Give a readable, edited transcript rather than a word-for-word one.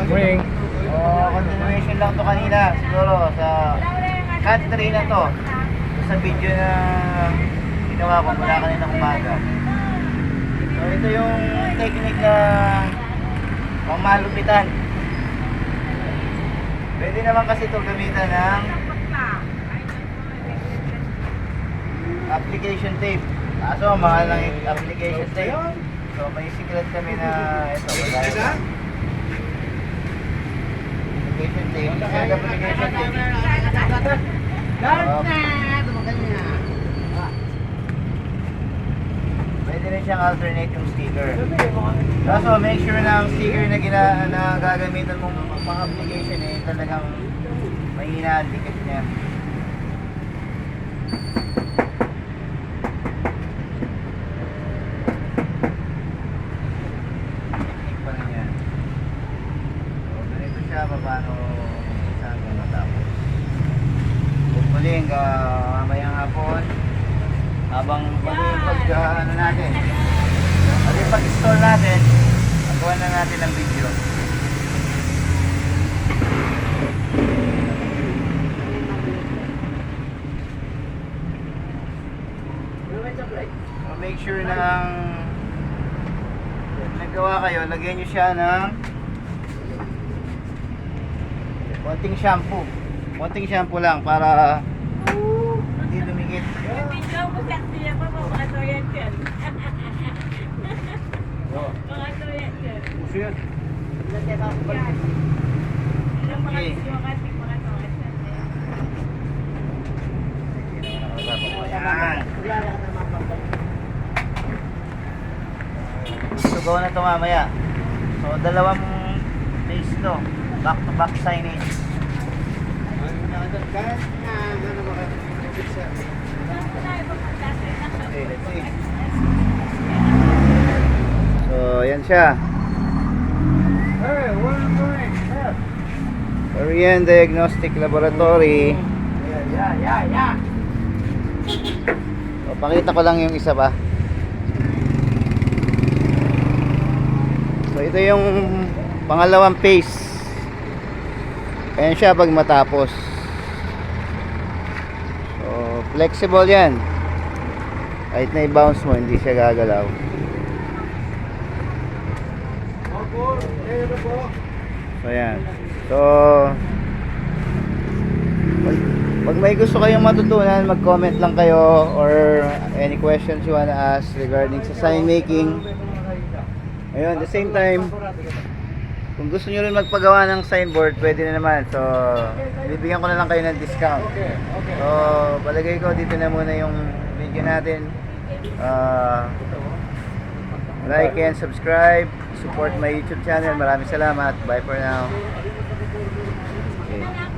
Morning. Continuation lang to kanina, siguro sa cut 3 na to. Sa video na ginawa ko mula kanina umaga. So ito yung technique na pamalupitan. Pwede naman kasi ito gamitan ng application tape. Kaso mahal ng application tape. So may secret kami na ito. Application tape. Application tape. Pwede rin siyang alternate yung sticker. Kaso make sure na ang sticker na gagamitan mong pang application talagang mahina ang dikit niya. Technique pa rin yan. So ganito siya paano saan ka matapos. Hopefully mamayang hapon habang ano natin pag-install natin magawa na natin ang video. So make sure na nagawa kayo, lagyan nyo siya ng konting shampoo lang para hindi lumikit. Video ko sa siya pa mga toyan yan. Mga toyan yan. Puso yun. Ilang mga video kasi mga toyan yan. Sugaw na ito mamaya. So dalawang face to, back to back signage. Okay, let's see. So yan siya. Korean Diagnostic Laboratory. So, pakita ko lang yung isa pa. So ito yung pangalawang phase. Ayan siya pag matapos. So flexible yan. Kahit na i-bounce mo, hindi siya gagalaw. So ayan. So pag may gusto kayong matutunan, mag-comment lang kayo or any questions you wanna ask regarding sa sign making. Ayun, at the same time, kung gusto nyo rin magpagawa ng signboard, pwede na naman. So, bibigyan ko na lang kayo ng discount. So, palagay ko dito na muna yung video natin. Like and subscribe. Support my YouTube channel. Maraming salamat. Bye for now. Okay.